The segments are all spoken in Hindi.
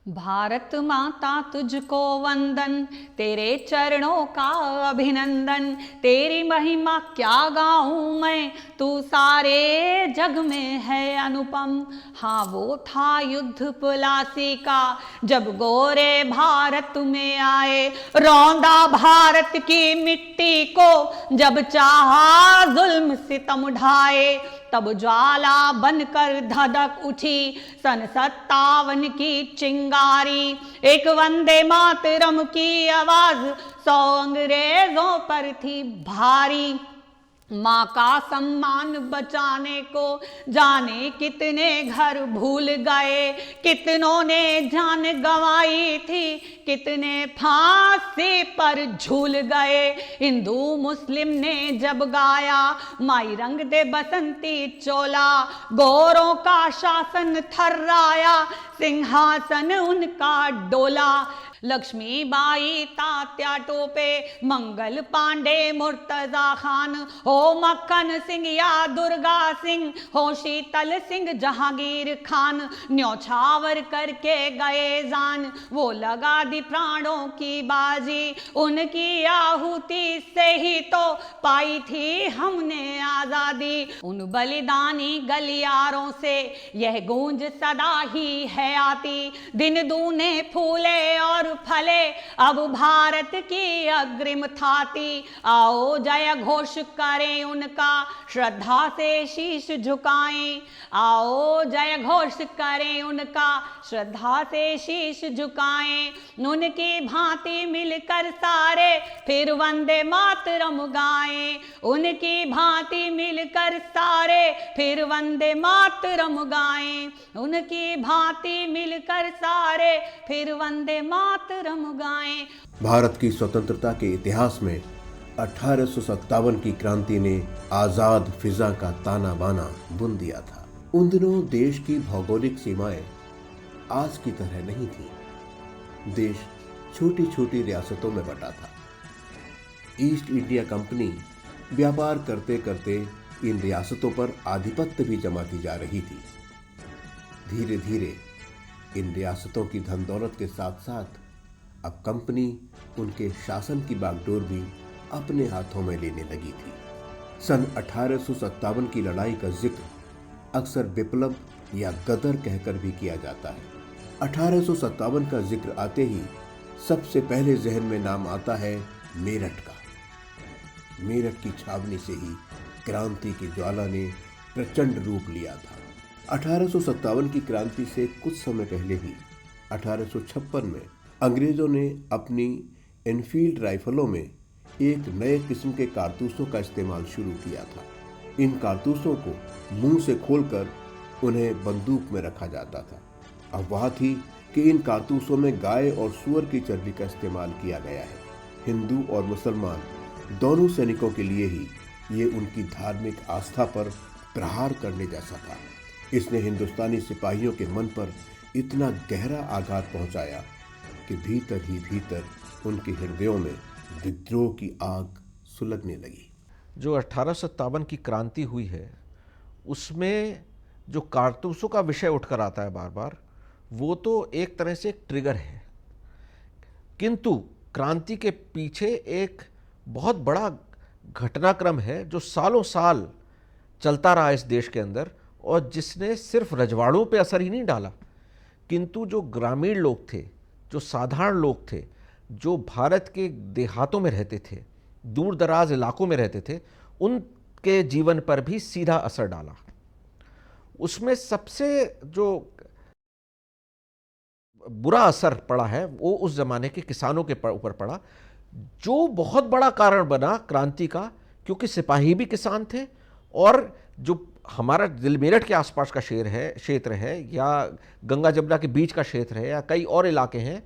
भारत माता तुझको वंदन, तेरे चरणों का अभिनंदन। तेरी महिमा क्या गाऊं मैं, तू सारे जग में है अनुपम। हाँ वो था युद्ध प्लासी का, जब गोरे भारत में आए। रौंदा भारत की मिट्टी को, जब चाहा जुल्म सितम ढाए। तब ज्वाला बनकर धधक उठी सन 57 की चिंगारी। एक वंदे मातरम की आवाज 100 अंग्रेजों पर थी भारी। माँ का सम्मान बचाने को जाने कितने घर भूल गए। कितनों ने जान गंवाई थी, कितने फांसी पर झूल गए। हिंदू मुस्लिम ने जब गाया, माई रंग दे बसंती चोला। गोरों का शासन थर्राया, सिंहासन उनका डोला। लक्ष्मीबाई तात्या टोपे, मंगल पांडे मुर्तजा खान, हो मक्खन सिंह या दुर्गा सिंह, हो शीतल सिंह जहांगीर खान। न्यौछावर करके गए जान, वो लगा दी प्राणों की बाजी। उनकी आहुति से ही तो पाई थी हमने आजादी। उन बलिदानी गलियारों से यह गूंज सदा ही है आती। दिन दूने फूले और फले, अब भारत की अग्रिम थाती। आओ जय घोष करें उनका, श्रद्धा से शीश झुकाएं। आओ जय घोष करें उनका, श्रद्धा से शीश झुकाएं। उनकी भांति मिलकर सारे फिर वंदे मातरम गाएं। उनकी भांति मिलकर सारे फिर वंदे मातरम गाएं। उनकी भांति मिलकर सारे फिर वंदे मातरम गाएं। भारत की स्वतंत्रता के इतिहास में 1857 की क्रांति ने आजाद फिजा का ताना बाना बुन दिया था। उन दिनों देश की भौगोलिक सीमाएं आज की तरह नहीं थी। देश छोटी छोटी रियासतों में बटा था। ईस्ट इंडिया कंपनी व्यापार करते करते इन रियासतों पर आधिपत्य भी जमाती जा रही थी। धीरे धीरे इन रियासतों की धन दौलत के साथ साथ अब कंपनी उनके शासन की बागडोर भी अपने हाथों में लेने लगी थी। सन 1857 की लड़ाई का जिक्र अक्सर विप्लव या गदर कहकर भी किया जाता है। 1857 का जिक्र आते ही सबसे पहले जहन में नाम आता है मेरठ का। मेरठ की छावनी से ही क्रांति की ज्वाला ने प्रचंड रूप लिया था। 1857 की क्रांति से कुछ समय पहले ही 1856 में अंग्रेजों ने अपनी एनफील्ड राइफलों में एक नए किस्म के कारतूसों का इस्तेमाल शुरू किया था। इन कारतूसों को मुंह से खोलकर उन्हें बंदूक में रखा जाता था। अब वह थी कि इन कारतूसों में गाय और सूअर की चर्बी का इस्तेमाल किया गया है। हिंदू और मुसलमान दोनों सैनिकों के लिए ही ये उनकी धार्मिक आस्था पर प्रहार करने जैसा था। इसने हिंदुस्तानी सिपाहियों के मन पर इतना गहरा आघात पहुंचाया कि भीतर ही भीतर उनके हृदयों में विद्रोह की आग सुलगने लगी। जो 1857 की क्रांति हुई है, उसमें जो कारतूसों का विषय उठकर आता है बार बार, वो तो एक तरह से एक ट्रिगर है। किंतु क्रांति के पीछे एक बहुत बड़ा घटनाक्रम है जो सालों साल चलता रहा इस देश के अंदर, और जिसने सिर्फ रजवाड़ों पे असर ही नहीं डाला, किंतु जो ग्रामीण लोग थे, जो साधारण लोग थे, जो भारत के देहातों में रहते थे, दूर दराज इलाकों में रहते थे, उनके जीवन पर भी सीधा असर डाला। उसमें सबसे जो बुरा असर पड़ा है वो उस जमाने के किसानों के ऊपर पड़ा, जो बहुत बड़ा कारण बना क्रांति का, क्योंकि सिपाही भी किसान थे। और जो हमारा दिल मेरठ के आसपास का क्षेत्र है या गंगा जमुना के बीच का क्षेत्र है या कई और इलाके हैं,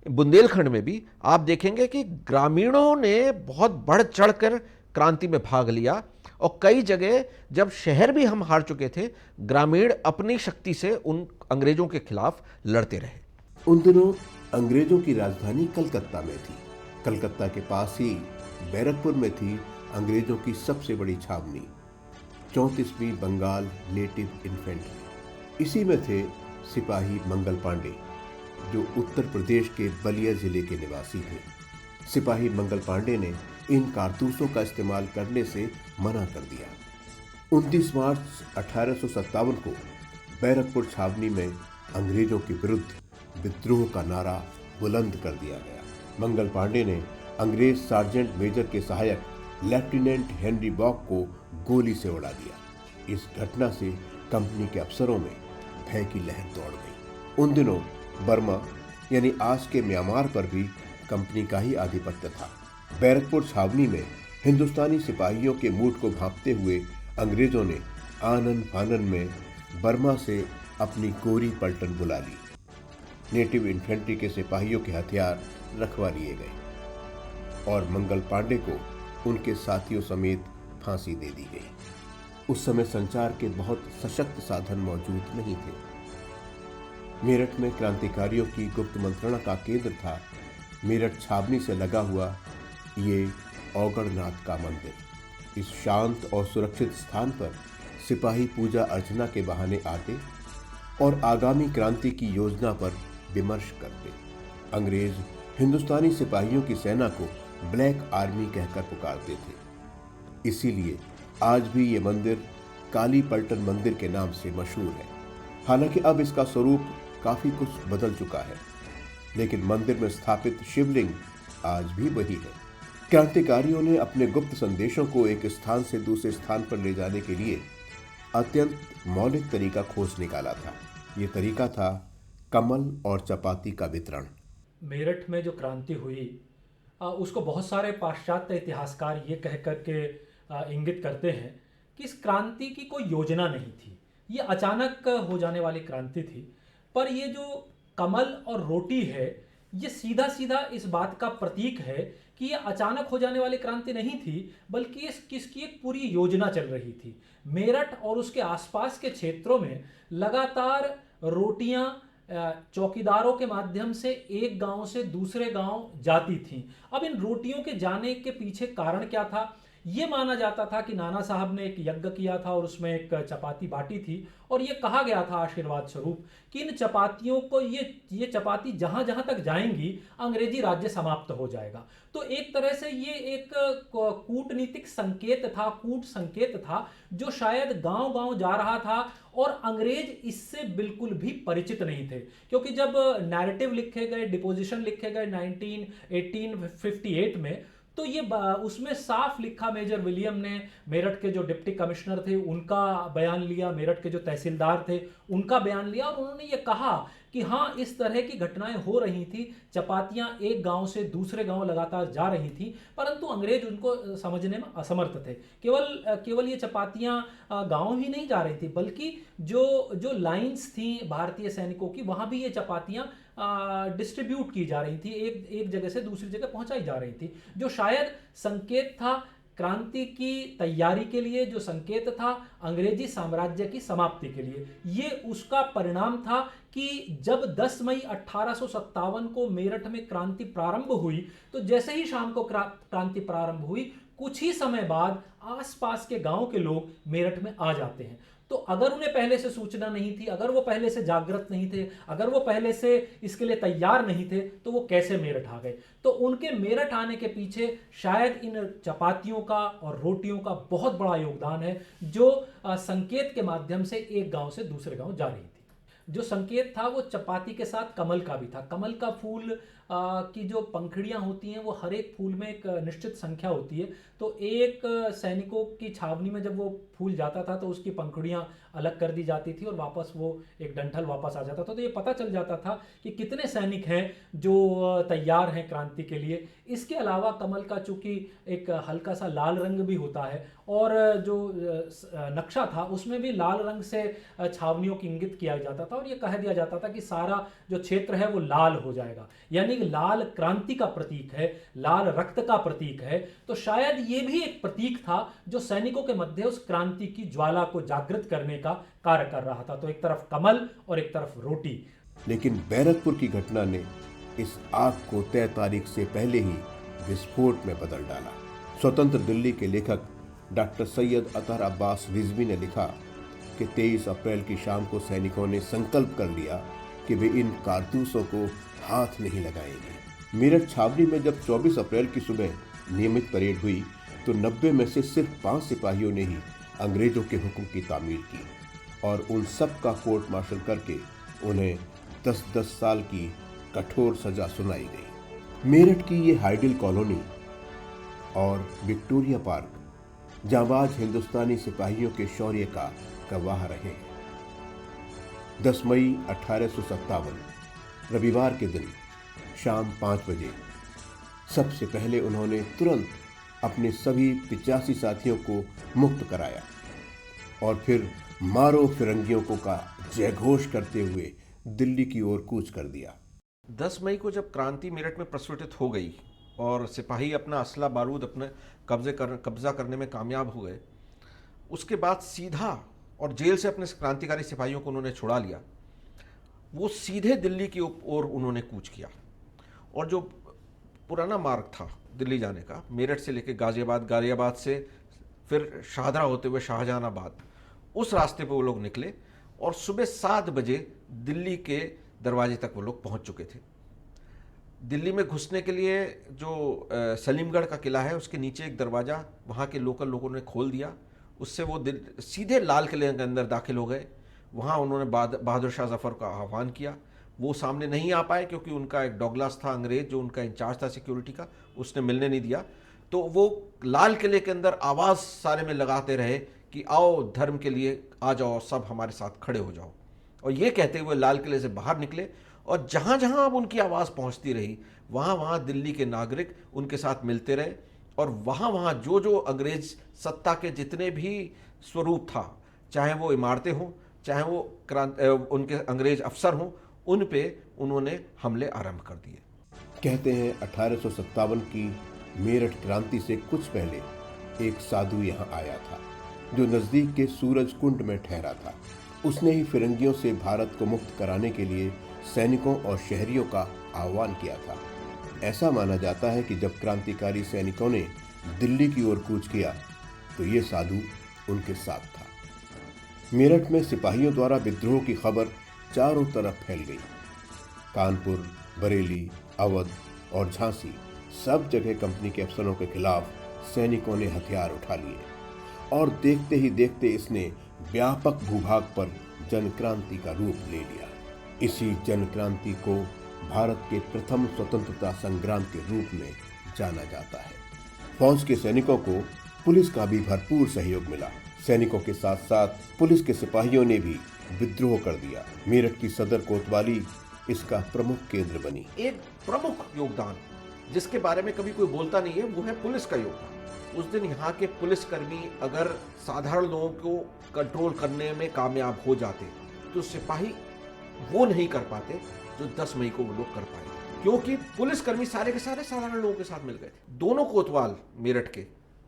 बुंदेलखंड में भी आप देखेंगे कि ग्रामीणों ने बहुत बढ़ चढ़कर क्रांति में भाग लिया। और कई जगह जब शहर भी हम हार चुके थे, ग्रामीण अपनी शक्ति से उन अंग्रेजों के खिलाफ लड़ते रहे। उन दिनों अंग्रेजों की राजधानी कलकत्ता में थी। कलकत्ता के पास ही बैरकपुर में थी अंग्रेजों की सबसे बड़ी छावनी, 34वीं बंगाल नेटिव इन्फेंट्री। इसी में थे सिपाही मंगल पांडे, जो उत्तर प्रदेश के बलिया जिले के निवासी थे। सिपाही मंगल पांडे ने इन कारतूसों का इस्तेमाल करने से मना कर दिया। 29 मार्च 1857 को बैरकपुर छावनी में अंग्रेजों के विरुद्ध विद्रोह का नारा बुलंद कर दिया गया। मंगल पांडे ने अंग्रेज सार्जेंट मेजर के सहायक लेफ्टिनेंट हेनरी बॉक को गोली से उड़ा दिया। इस घटना से कंपनी के अफसरों में भय की लहर दौड़ गई। उन दिनों बर्मा यानी आज के म्यांमार पर भी कंपनी का ही आधिपत्य था। बैरकपुर छावनी में हिंदुस्तानी सिपाहियों के मूड को भांपते हुए अंग्रेजों ने आनन फानन में बर्मा से अपनी कोरी पलटन बुला ली। नेटिव इन्फेंट्री के सिपाहियों के हथियार रखवा लिए गए और मंगल पांडे को उनके साथियों समेत फांसी दे दी गई। उस समय संचार के बहुत सशक्त साधन मौजूद नहीं थे। मेरठ में क्रांतिकारियों की गुप्त मंत्रणा का केंद्र था मेरठ छावनी से लगा हुआ ये औगड़नाथ का मंदिर। इस शांत और सुरक्षित स्थान पर सिपाही पूजा अर्चना के बहाने आते और आगामी क्रांति की योजना पर विमर्श करते। अंग्रेज हिंदुस्तानी सिपाहियों की सेना को ब्लैक आर्मी कहकर पुकारते थे। इसीलिए आज भी ये मंदिर काली पलटन मंदिर के नाम से मशहूर है। हालांकि अब इसका स्वरूप काफी कुछ बदल चुका है, लेकिन मंदिर में स्थापित शिवलिंग आज भी वही है। क्रांतिकारियों ने अपने गुप्त संदेशों को एक स्थान से दूसरे स्थान पर ले जाने के लिए अत्यंत मौलिक तरीका खोज निकाला था। ये तरीका था कमल और चपाती का वितरण। मेरठ में जो क्रांति हुई उसको बहुत सारे पाश्चात्य इतिहासकार ये कह कर के इंगित करते हैं कि इस क्रांति की कोई योजना नहीं थी, ये अचानक हो जाने वाली क्रांति थी। पर ये जो कमल और रोटी है ये सीधा सीधा इस बात का प्रतीक है कि ये अचानक हो जाने वाली क्रांति नहीं थी, बल्कि इसकी एक पूरी योजना चल रही थी। मेरठ और उसके आसपास के क्षेत्रों में लगातार रोटियां चौकीदारों के माध्यम से एक गांव से दूसरे गांव जाती थीं। अब इन रोटियों के जाने के पीछे कारण क्या था? ये माना जाता था कि नाना साहब ने एक यज्ञ किया था और उसमें एक चपाती बांटी थी और ये कहा गया था आशीर्वाद स्वरूप कि इन चपातियों को ये चपाती जहां जहां तक जाएंगी अंग्रेजी राज्य समाप्त हो जाएगा। तो एक तरह से ये एक कूटनीतिक संकेत था, कूट संकेत था जो शायद गांव गांव जा रहा था और अंग्रेज इससे बिल्कुल भी परिचित नहीं थे, क्योंकि जब नैरेटिव लिखे गए, डिपोजिशन लिखे गए 1858 में, तो ये उसमें साफ लिखा, मेजर विलियम ने मेरठ के जो डिप्टी कमिश्नर थे उनका बयान लिया, मेरठ के जो तहसीलदार थे उनका बयान लिया और उन्होंने ये कहा कि हाँ इस तरह की घटनाएं हो रही थी, चपातियां एक गांव से दूसरे गांव लगातार जा रही थी, परंतु अंग्रेज उनको समझने में असमर्थ थे। केवल ये चपातियां गांव ही नहीं जा रही थी, बल्कि जो लाइंस थी भारतीय सैनिकों की, वहां भी ये चपातियां डिस्ट्रीब्यूट की जा रही थी, एक जगह से दूसरी जगह पहुंचाई जा रही थी, जो शायद संकेत था क्रांति की तैयारी के लिए, जो संकेत था अंग्रेजी साम्राज्य की समाप्ति के लिए। ये उसका परिणाम था कि जब 10 मई 1857 को मेरठ में क्रांति प्रारंभ हुई, तो जैसे ही शाम को क्रांति प्रारंभ हुई, कुछ ही समय बाद आसपास के गांव के लोग मेरठ में आ जाते हैं। तो अगर उन्हें पहले से सूचना नहीं थी, अगर वो पहले से जागृत नहीं थे, अगर वो पहले से इसके लिए तैयार नहीं थे, तो वो कैसे मेरठ आ गए? तो उनके मेरठ आने के पीछे शायद इन चपातियों का और रोटियों का बहुत बड़ा योगदान है, जो संकेत के माध्यम से एक गांव से दूसरे गांव जा रही थी। जो संकेत था वो चपाती के साथ कमल का भी था। कमल का फूल की जो पंखुड़ियां होती हैं वो हर एक फूल में एक निश्चित संख्या होती है, तो एक सैनिकों की छावनी में जब वो फूल जाता था तो उसकी पंखुड़ियां अलग कर दी जाती थी और वापस वो एक डंठल वापस आ जाता था। तो ये पता चल जाता था कि कितने सैनिक हैं जो तैयार हैं क्रांति के लिए। इसके अलावा कमल का चूंकि एक हल्का सा लाल रंग भी होता है और जो नक्शा था उसमें भी लाल रंग से छावनियों की इंगित किया जाता था और ये कह दिया जाता था कि सारा जो क्षेत्र है वो लाल हो जाएगा, यानी लाल क्रांति का प्रतीक है, लाल रक्त का प्रतीक है। तो शायद ये भी एक प्रतीक था जो सैनिकों के मध्य उस क्रांति की ज्वाला को जागृत करने का कार्य कर रहा था। तो एक तरफ कमल और एक तरफ रोटी। लेकिन बैरकपुर की घटना ने इस आग को तय तारीख से पहले ही विस्फोट में बदल डाला। स्वतंत्र दिल्ली के लेखक डॉक्टर सैयद अतहर अब्बास रिजवी ने लिखा कि 23 अप्रैल की शाम को सैनिकों ने संकल्प कर लिया कि वे इन कारतूसों को हाथ नहीं लगाएंगे। मेरठ छावनी में जब 24 अप्रैल की सुबह नियमित परेड हुई तो 90 में से सिर्फ 5 सिपाहियों ने ही अंग्रेजों के हुक्म की तामील की और उन सब का कोर्ट मार्शल करके उन्हें 10-10 साल की कठोर सजा सुनाई गई। मेरठ की ये हाइडल कॉलोनी और विक्टोरिया पार्क जांबाज हिंदुस्तानी सिपाहियों के शौर्य का गवाह रहे हैं। 10 मई 1857 रविवार के दिन शाम 5 बजे सबसे पहले उन्होंने तुरंत अपने सभी 85 साथियों को मुक्त कराया और फिर मारो फिरंगियों को का जयघोष करते हुए दिल्ली की ओर कूच कर दिया। 10 मई को जब क्रांति मेरठ में प्रस्फुटित हो गई और सिपाही अपना असला बारूद अपने कब्जा करने में कामयाब हो गए, उसके बाद सीधा और जेल से अपने क्रांतिकारी सिपाहियों को उन्होंने छुड़ा लिया। वो सीधे दिल्ली की ओर उन्होंने कूच किया और जो पुराना मार्ग था दिल्ली जाने का, मेरठ से लेकर गाजियाबाद से फिर शाहदरा होते हुए शाहजहानाबाद, उस रास्ते पे वो लोग निकले और सुबह 7 बजे दिल्ली के दरवाजे तक वो लोग पहुंच चुके थे। दिल्ली में घुसने के लिए जो सलीमगढ़ का किला है उसके नीचे एक दरवाज़ा वहाँ के लोकल लोगों ने खोल दिया, उससे वो सीधे लाल किले के अंदर दाखिल हो गए। वहाँ उन्होंने बहादुर शाह जफ़र का आह्वान किया। वो सामने नहीं आ पाए क्योंकि उनका एक डॉगलास था अंग्रेज जो उनका इंचार्ज था सिक्योरिटी का, उसने मिलने नहीं दिया। तो वो लाल किले के अंदर आवाज़ सारे में लगाते रहे कि आओ धर्म के लिए आ जाओ, सब हमारे साथ खड़े हो जाओ। और ये कहते हुए लाल किले से बाहर निकले और जहाँ जहाँ अब उनकी आवाज़ पहुँचती रही वहाँ वहाँ दिल्ली के नागरिक उनके साथ मिलते रहे और वहाँ वहाँ जो जो अंग्रेज सत्ता के जितने भी स्वरूप था, चाहे वो इमारतें हों, चाहे वो उनके अंग्रेज अफसर हों, उन पे उन्होंने हमले आरंभ कर दिए। कहते हैं 1857 की मेरठ क्रांति से कुछ पहले एक साधु यहाँ आया था जो नज़दीक के सूरज कुंड में ठहरा था। उसने ही फिरंगियों से भारत को मुक्त कराने के लिए सैनिकों और शहरियों का आह्वान किया था। ऐसा माना जाता है कि जब क्रांतिकारी सैनिकों ने दिल्ली की ओर कूच किया तो ये साधु उनके साथ था। मेरठ में सिपाहियों द्वारा विद्रोह की खबर चारों तरफ फैल गई। कानपुर, बरेली, अवध और झांसी सब जगह कंपनी के अफसरों के खिलाफ सैनिकों ने हथियार उठा लिए और देखते ही देखते इसने व्यापक भूभाग पर जनक्रांति का रूप ले लिया। इसी जनक्रांति को भारत के प्रथम स्वतंत्रता संग्राम के रूप में जाना जाता है। फौज के सैनिकों को पुलिस का भी भरपूर सहयोग मिला। सैनिकों के साथ साथ पुलिस के सिपाहियों ने भी विद्रोह कर दिया। मेरठ की सदर कोतवाली इसका प्रमुख केंद्र बनी। एक प्रमुख योगदान जिसके बारे में कभी कोई बोलता नहीं है वो है पुलिस का योगदान। उस दिन यहाँ के पुलिसकर्मी अगर साधारण लोगों को कंट्रोल करने में कामयाब हो जाते तो सिपाही वो नहीं कर पाते जो 10 मई को वो लोग कर पाए, क्योंकि पुलिसकर्मी सारे के सारे साधारण लोगों के साथ मिल गए थे। दोनों कोतवाल मेरठ के,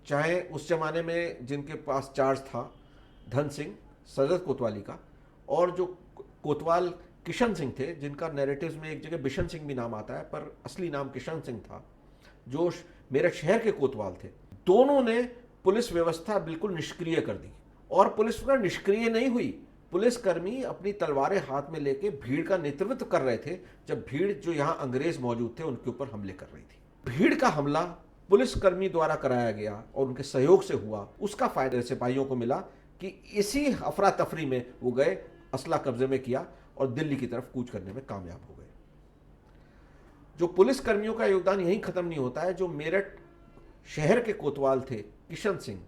चाहे उस जमाने में जिनके पास चार्ज था धन सिंह सदर कोतवाली का, और जो कोतवाल किशन सिंह थे जिनका नैरेटिव्स में एक जगह बिशन सिंह भी नाम आता है पर असली नाम किशन सिंह था, जो मेरठ शहर के कोतवाल थे, दोनों ने पुलिस व्यवस्था बिल्कुल निष्क्रिय कर दी। और पुलिस निष्क्रिय नहीं हुई, पुलिसकर्मी अपनी तलवारें हाथ में लेके भीड़ का नेतृत्व कर रहे थे जब भीड़ जो यहाँ अंग्रेज मौजूद थे उनके ऊपर हमले कर रही थी। भीड़ का हमला पुलिसकर्मी द्वारा कराया गया और उनके सहयोग से हुआ। उसका फायदा सिपाहियों को मिला कि इसी अफरा तफरी में वो गए, असला कब्जे में किया और दिल्ली की तरफ कूच करने में कामयाब हो गए। जो पुलिसकर्मियों का योगदान यहीं खत्म नहीं होता है। जो मेरठ शहर के कोतवाल थे किशन सिंह,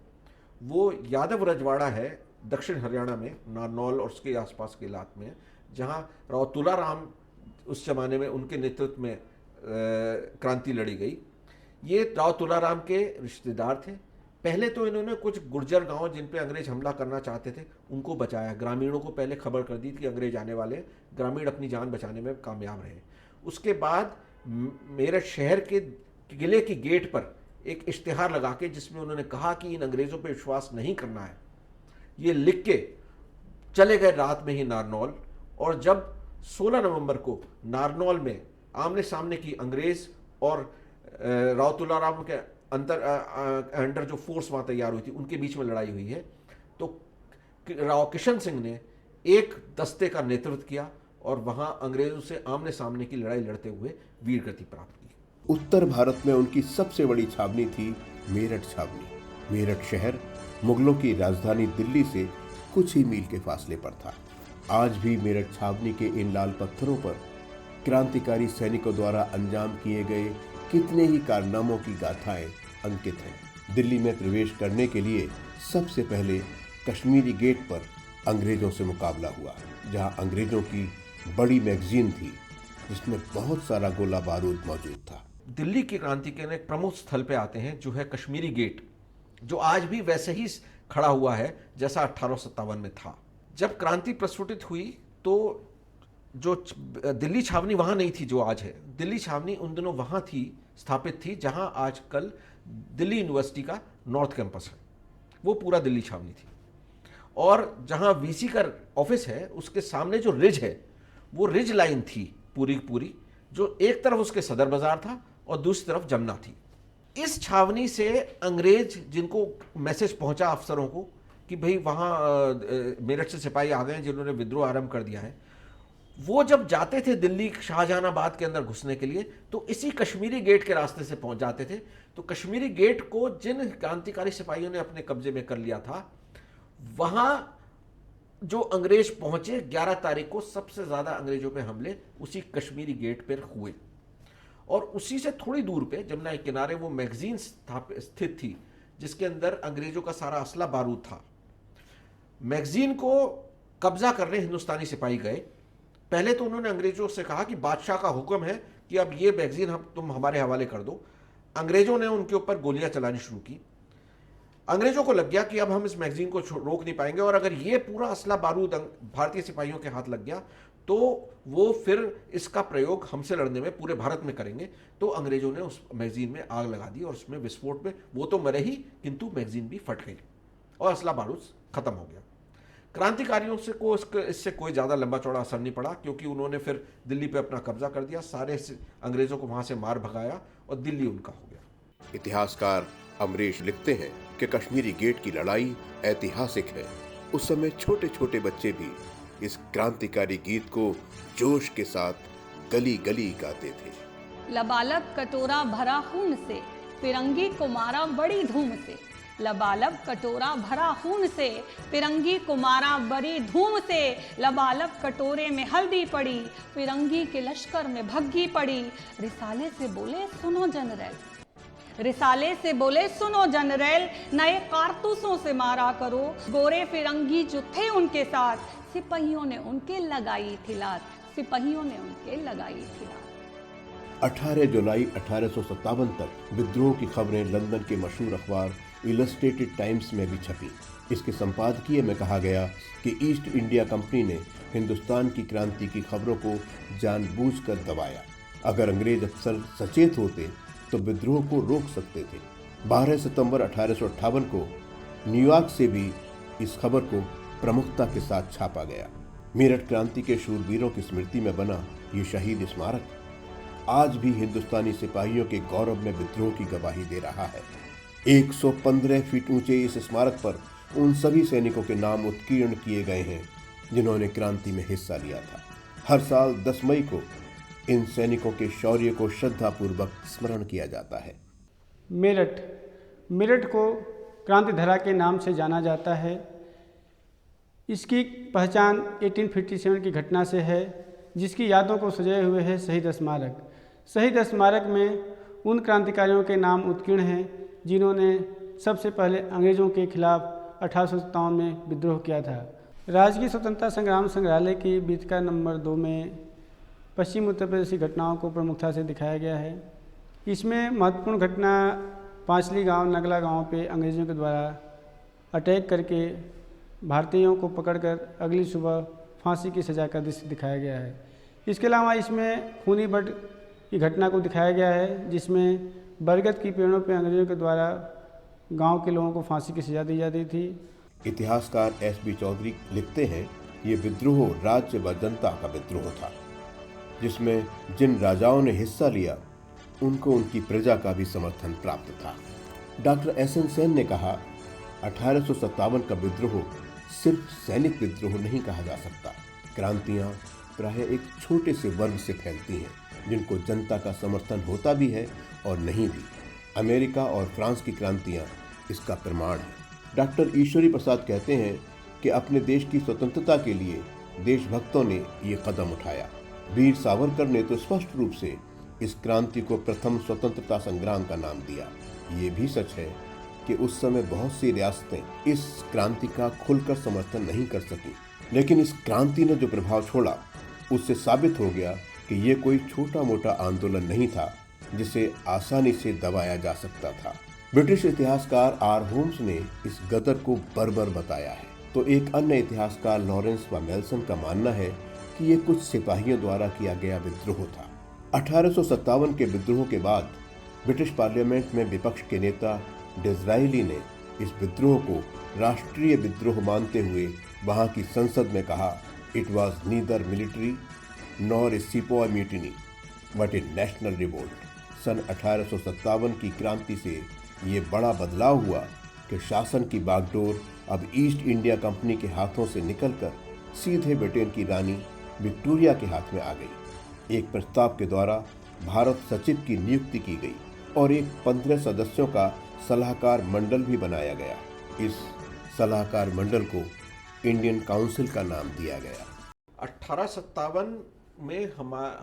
वो यादव रजवाड़ा है दक्षिण हरियाणा में, नारनौल और उसके आसपास के इलाके में, जहाँ राव तुलाराम उस जमाने में उनके नेतृत्व में क्रांति लड़ी गई। ये राव तुलाराम के रिश्तेदार थे। पहले तो इन्होंने कुछ गुर्जर गांव जिन पे अंग्रेज हमला करना चाहते थे उनको बचाया, ग्रामीणों को पहले खबर कर दी थी कि अंग्रेज आने वाले, ग्रामीण अपनी जान बचाने में कामयाब रहे। उसके बाद मेरठ शहर के किले की गेट पर एक इश्तिहार लगा के जिसमें उन्होंने कहा कि इन अंग्रेज़ों पे विश्वास नहीं करना है, ये लिख के चले गए रात में ही नारनौल। और जब 16 नवंबर को नारनौल में आमने सामने की अंग्रेज और राव तुलाराम के अंडर जो फोर्स वहाँ तैयार हुई थी उनके बीच में लड़ाई हुई है, तो राव किशन सिंह ने एक दस्ते का नेतृत्व किया और वहां अंग्रेजों से आमने सामने की लड़ाई लड़ते हुए वीर गति प्राप्त की। उत्तर भारत में उनकी सबसे बड़ी छावनी थी मेरठ छावनी। मेरठ शहर मुगलों की राजधानी दिल्ली से कुछ ही मील के फासले पर था। आज भी मेरठ छावनी के इन लाल पत्थरों पर क्रांतिकारी सैनिकों द्वारा अंजाम किए गए कितने ही कारनामों की गाथाएं अंकित हैं। दिल्ली में प्रवेश करने के लिए सबसे पहले कश्मीरी गेट पर अंग्रेजों से मुकाबला हुआ, जहां अंग्रेजों की बड़ी मैगजीन थी जिसमें बहुत सारा गोला बारूद मौजूद था। दिल्ली की क्रांति के एक प्रमुख स्थल पे आते हैं जो है कश्मीरी गेट, जो आज भी वैसे ही खड़ा हुआ है जैसा 1857 में था। जब क्रांति प्रस्फुटित हुई तो जो दिल्ली छावनी वहां नहीं थी जो आज है। दिल्ली छावनी उन दिनों वहां थी, स्थापित थी, जहां आजकल दिल्ली यूनिवर्सिटी का नॉर्थ कैंपस है, वो पूरा दिल्ली छावनी थी। और जहां वीसी का ऑफिस है उसके सामने जो रिज है वो रिज लाइन थी पूरी पूरी, जो एक तरफ उसके सदर बाजार था और दूसरी तरफ जमुना थी। इस छावनी से अंग्रेज, जिनको मैसेज पहुंचा अफसरों को कि भाई वहां मेरठ से सिपाही आ गए हैं जिन्होंने विद्रोह आरंभ कर दिया है, वो जब जाते थे दिल्ली शाहजहानाबाद के अंदर घुसने के लिए तो इसी कश्मीरी गेट के रास्ते से पहुंच जाते थे। तो कश्मीरी गेट को जिन क्रांतिकारी सिपाहियों ने अपने कब्जे में कर लिया था, वहां जो अंग्रेज पहुंचे 11 तारीख को सबसे ज्यादा अंग्रेजों पे हमले उसी कश्मीरी गेट पर हुए। और उसी से थोड़ी दूर पे जमुना के किनारे वो मैगजीन स्थित थी जिसके अंदर अंग्रेजों का सारा असला बारूद था। मैगजीन को कब्जा करने हिंदुस्तानी सिपाही गए। पहले तो उन्होंने अंग्रेजों से कहा कि बादशाह का हुक्म है कि अब ये मैगजीन तुम हमारे हवाले कर दो। अंग्रेजों ने उनके ऊपर गोलियां चलानी शुरू की। अंग्रेजों को लग गया कि अब हम इस मैगजीन को रोक नहीं पाएंगे और अगर ये पूरा असला बारूद भारतीय सिपाहियों के हाथ लग गया तो वो फिर इसका प्रयोग हमसे लड़ने में पूरे भारत में करेंगे। तो अंग्रेजों ने उस मैगजीन में आग लगा दी और उसमें विस्फोट में वो तो मरे ही, किंतु मैगजीन भी फट गई और असला बारूद खत्म हो गया। क्रांतिकारियों से को इससे कोई ज़्यादा लंबा चौड़ा असर नहीं पड़ा, क्योंकि उन्होंने फिर दिल्ली पे अपना कब्जा कर दिया, सारे अंग्रेजों को वहाँ से मार भगाया और दिल्ली उनका हो गया। इतिहासकार अमरीश लिखते हैं कि कश्मीरी गेट की लड़ाई ऐतिहासिक है। उस समय छोटे छोटे बच्चे भी इस क्रांतिकारी गीत को जोश के साथ गली गली गाते थे। लबालब कटोरा भरा खून से, फिरंगी को मारा बड़ी धूम से। लबालब कटोरा भरा खून से, फिरंगी को मारा बड़ी धूम से। लबालब कटोरे में हल्दी पड़ी, फिरंगी के लश्कर में भग्गी पड़ी। रिसाले से बोले सुनो जनरल, रिसाले से बोले सुनो जनरल, नए कारतूसों से मारा करो। गोरे फिरंगी जो थे उनके साथ, सिपाहियों ने उनके लगाई थी लात, सिपाहियों ने उनके लगाई थी लात। 18 जुलाई 1857 तक विद्रोह की खबरें लंदन के मशहूर अखबार इलस्ट्रेटेड टाइम्स में भी छपी। इसके संपादकीय में कहा गया कि ईस्ट इंडिया कंपनी ने हिंदुस्तान की क्रांति की खबरों को जानबूझकर दबाया। अगर अंग्रेज अफसर सचेत होते तो विद्रोह को रोक सकते थे। 12 सितंबर 1858 को न्यूयॉर्क से भी इस खबर को प्रमुखता के साथ छापा गया। मेरठ क्रांति के शूरवीरों की स्मृति में बना ये शहीद स्मारक आज भी हिंदुस्तानी सिपाहियों के गौरव में विद्रोह की गवाही दे रहा है। 115 फीट ऊंचे इस स्मारक पर उन सभी सैनिकों के नाम उत्कीर्ण किए गए हैं जिन्होंने क्रांति में हिस्सा लिया था। हर साल 10 मई को इन सैनिकों के शौर्य को श्रद्धापूर्वक स्मरण किया जाता है। मेरठ को क्रांति धरा के नाम से जाना जाता है। इसकी पहचान 1857 की घटना से है, जिसकी यादों को सजाए हुए है शहीद स्मारक। शहीद स्मारक में उन क्रांतिकारियों के नाम उत्कीर्ण हैं जिन्होंने सबसे पहले अंग्रेज़ों के खिलाफ 1857 में विद्रोह किया था। राजकीय स्वतंत्रता संग्राम संग्रहालय की वीथिका नंबर 2 में पश्चिम उत्तर प्रदेश की घटनाओं को प्रमुखता से दिखाया गया है। इसमें महत्वपूर्ण घटना पांचली गांव नगला गांव पे अंग्रेज़ों के द्वारा अटैक करके भारतीयों को पकड़कर अगली सुबह फांसी की सज़ा का दृश्य दिखाया गया है। इसके अलावा इसमें खूनी बट की घटना को दिखाया गया है, जिसमें बरगद की पेड़ों पर अंग्रेज़ों के द्वारा गांव के लोगों को फांसी की सज़ा दी जाती थी। इतिहासकार S.B. चौधरी लिखते हैं, ये विद्रोह राज्य व जनता का विद्रोह था, जिसमें जिन राजाओं ने हिस्सा लिया उनको उनकी प्रजा का भी समर्थन प्राप्त था। Doctor S.N. सेन ने कहा, 1857 का विद्रोह सिर्फ सैनिक विद्रोह नहीं कहा जा सकता। क्रांतियां प्राय एक छोटे से वर्ग से फैलती हैं, जिनको जनता का समर्थन होता भी है और नहीं भी। अमेरिका और फ्रांस की क्रांतियां इसका प्रमाण है। डॉक्टर ईश्वरी प्रसाद कहते हैं कि अपने देश की स्वतंत्रता के लिए देशभक्तों ने ये कदम उठाया। वीर सावरकर ने तो स्पष्ट रूप से इस क्रांति को प्रथम स्वतंत्रता संग्राम का नाम दिया। ये भी सच है कि उस समय बहुत सी रियासतें इस क्रांति का खुलकर समर्थन नहीं कर सकी, लेकिन इस क्रांति ने जो प्रभाव छोड़ा उससे साबित हो गया कि ये कोई छोटा मोटा आंदोलन नहीं था जिसे आसानी से दबाया जा सकता था। ब्रिटिश इतिहासकार आर होम्स ने इस गदर को बर्बर बताया है, तो एक अन्य इतिहासकार लॉरेंस व मेल्सन का मानना है कि ये कुछ सिपाहियों द्वारा किया गया विद्रोह था। 1857 के विद्रोह के बाद ब्रिटिश पार्लियामेंट में विपक्ष के नेता डिज़रायली ने इस विद्रोह को राष्ट्रीय विद्रोह मानते हुए वहां की संसद में कहा, it was neither military nor a sepoy mutiny but a national revolt. सन 1857 की क्रांति से ये बड़ा बदलाव हुआ कि शासन की बागडोर अब ईस्ट इंडिया कंपनी के हाथों से निकलकर सीधे ब्रिटेन की रानी विक्टोरिया के हाथ में आ गई। एक प्रस्ताव के द्वारा भारत सचिव की नियुक्ति की गई और एक 15 सदस्यों का सलाहकार मंडल भी बनाया गया। इस सलाहकार मंडल को इंडियन काउंसिल का नाम दिया गया। 1857 में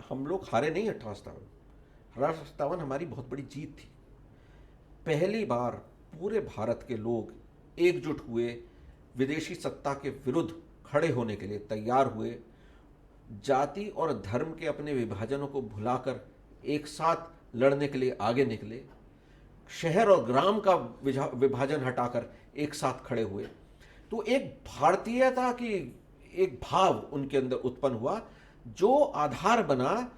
हम लोग हारे नहीं। 1857 हमारी बहुत बड़ी जीत थी। पहली बार पूरे भारत के लोग एकजुट हुए, विदेशी सत्ता के विरुद्ध खड़े होने के लिए तैयार हुए, जाति और धर्म के अपने विभाजनों को भुलाकर एक साथ लड़ने के लिए आगे निकले, शहर और ग्राम का विभाजन हटाकर एक साथ खड़े हुए। तो एक भारतीयता की एक भाव उनके अंदर उत्पन्न हुआ, जो आधार बना,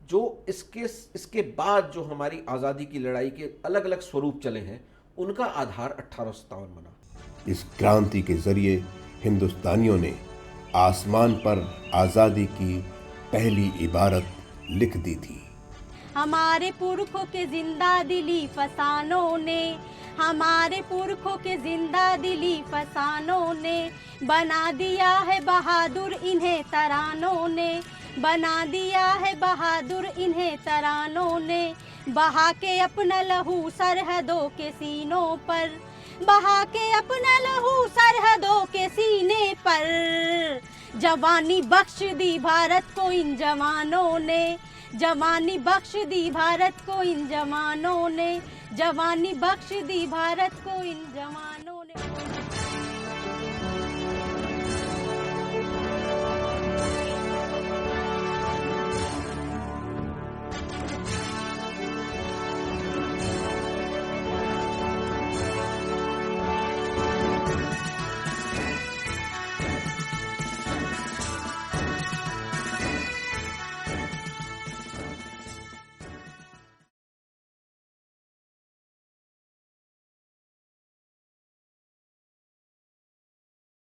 जो इसके बाद जो हमारी आज़ादी की लड़ाई के अलग अलग स्वरूप चले हैं, उनका आधार 1857 बना। इस क्रांति के जरिए हिंदुस्तानियों ने आसमान पर आज़ादी की पहली इबारत लिख दी थी। हमारे पुरखों के जिंदा दिली फसानों ने, हमारे पुरखों के जिंदा दिली फसानों ने बना दिया है बहादुर इन्हें तरानों ने, बना दिया है बहादुर इन्हें तरानों ने, बहा के अपना लहू सरहदों के सीनों पर, बहा के अपना लहू सरहदों के सीने पर। जवानी बख्श दी भारत को इन जवानों ने, जवानी बख्श दी भारत को इन जवानों ने, जवानी बख्श दी भारत को इन जवानों ने।